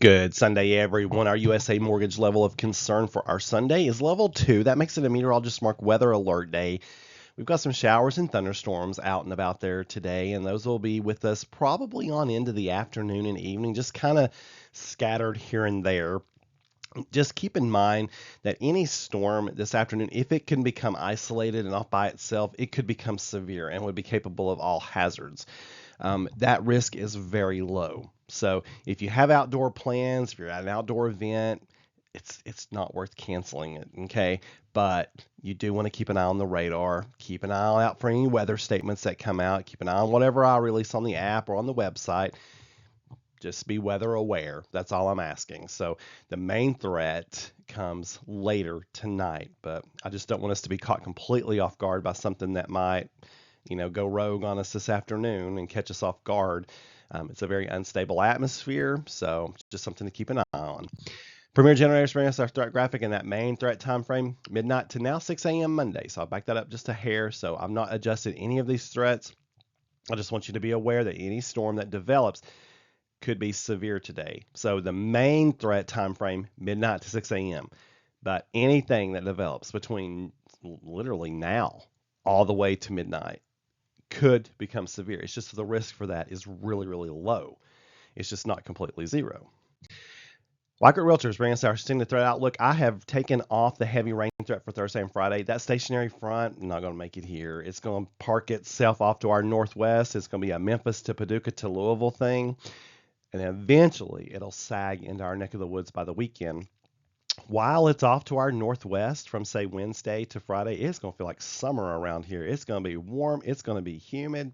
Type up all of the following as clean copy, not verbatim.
Good Sunday, everyone. Our USA mortgage level of concern for our Sunday is level 2. That makes it a meteorologist mark weather alert day. We've got some showers and thunderstorms out and about there today, and those will be with us probably on into the afternoon and evening, just kind of scattered here and there. Just keep in mind that any storm this afternoon, if it can become isolated and off by itself, it could become severe and would be capable of all hazards. That risk is very low. So if you have outdoor plans, if you're at an outdoor event, it's not worth canceling it, okay? But you do want to keep an eye on the radar, keep an eye out for any weather statements that come out, keep an eye on whatever I release on the app or on the website. Just be weather aware. That's all I'm asking. So the main threat comes later tonight, but I just don't want us to be caught completely off guard by something that might, go rogue on us this afternoon and catch us off guard. It's a very unstable atmosphere, so just something to keep an eye on. Premier generators bring us our threat graphic in that main threat time frame, midnight to now 6 a.m. Monday. So I'll back that up just a hair. So I've not adjusted any of these threats. I just want you to be aware that any storm that develops could be severe today. So the main threat time frame, midnight to 6 a.m. But anything that develops between literally now all the way to midnight could become severe. It's just the risk for that is really, really low. It's just not completely zero. Weichert Realtors bring us our extended threat outlook. I have taken off the heavy rain threat for Thursday and Friday. That stationary front, not going to make it here. It's going to park itself off to our northwest. It's going to be a Memphis to Paducah to Louisville thing. And then eventually it'll sag into our neck of the woods by the weekend. While it's off to our northwest from, say, Wednesday to Friday, it's going to feel like summer around here. It's going to be warm. It's going to be humid.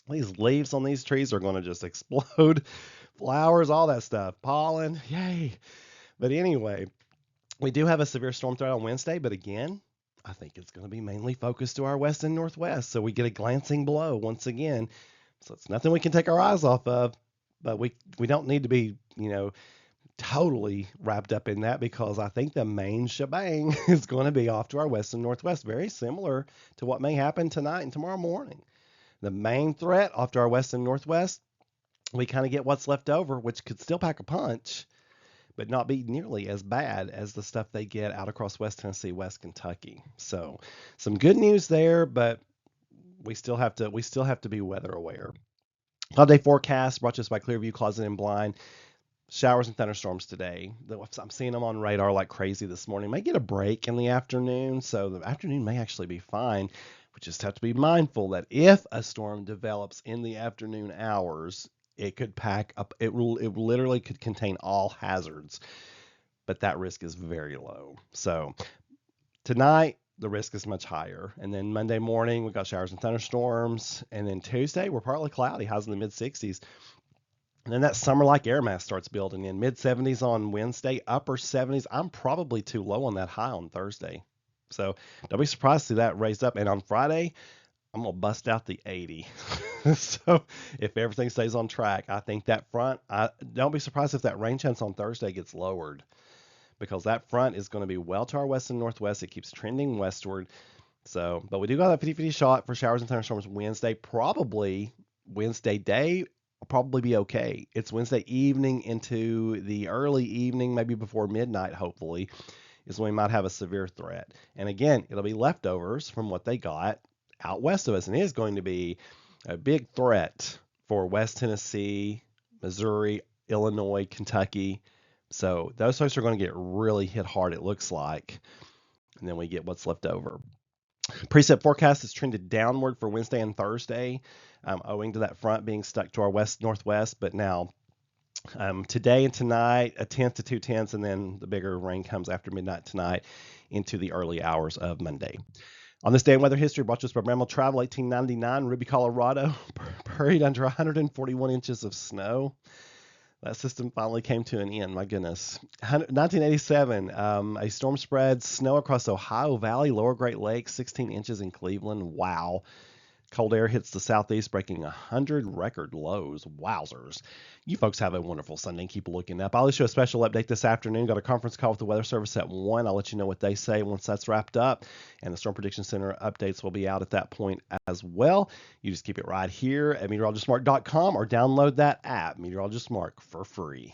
These leaves on these trees are going to just explode. Flowers, all that stuff. Pollen, yay. But anyway, we do have a severe storm threat on Wednesday, but again, I think it's going to be mainly focused to our west and northwest. So we get a glancing blow once again. So it's nothing we can take our eyes off of. But we don't need to be, totally wrapped up in that, because I think the main shebang is going to be off to our west and northwest, very similar to what may happen tonight and tomorrow morning. The main threat off to our west and northwest, we kind of get what's left over, which could still pack a punch, but not be nearly as bad as the stuff they get out across West Tennessee, West Kentucky. So some good news there, but we still have to be weather aware. All-day forecast brought to us by Clearview Closet and Blind. Showers and thunderstorms today. I'm seeing them on radar like crazy this morning. May get a break in the afternoon, so the afternoon may actually be fine. We just have to be mindful that if a storm develops in the afternoon hours, it could pack up. It literally could contain all hazards, but that risk is very low. So tonight, the risk is much higher. And then Monday morning, we've got showers and thunderstorms. And then Tuesday, we're partly cloudy, highs in the mid-60s. And then that summer-like air mass starts building in. Mid-70s on Wednesday, upper 70s. I'm probably too low on that high on Thursday. So don't be surprised to see that raised up. And on Friday, I'm going to bust out the 80. So if everything stays on track, I think that front, don't be surprised if that rain chance on Thursday gets lowered, because that front is going to be well to our west and northwest. It keeps trending westward. So, but we do got a 50-50 shot for showers and thunderstorms Wednesday. Probably Wednesday day will probably be okay. It's Wednesday evening into the early evening, maybe before midnight, hopefully, is when we might have a severe threat. And again, it'll be leftovers from what they got out west of us. And it is going to be a big threat for West Tennessee, Missouri, Illinois, Kentucky. So those folks are going to get really hit hard, it looks like. And then we get what's left over. Precip forecast has trended downward for Wednesday and Thursday, owing to that front being stuck to our west-northwest. But now today and tonight, a tenth to 2/10, and then the bigger rain comes after midnight tonight into the early hours of Monday. On this day in weather history, brought to us by Bramble Travel, 1899, Ruby, Colorado, buried under 141 inches of snow. That system finally came to an end, my goodness. 1987, a storm spread snow across Ohio Valley, Lower Great Lakes, 16 inches in Cleveland. Wow. Cold air hits the southeast, breaking 100 record lows. Wowzers. You folks have a wonderful Sunday and keep looking up. I'll issue a special update this afternoon. Got a conference call with the Weather Service at 1. I'll let you know what they say once that's wrapped up. And the Storm Prediction Center updates will be out at that point as well. You just keep it right here at meteorologistmark.com or download that app, Meteorologist Mark, for free.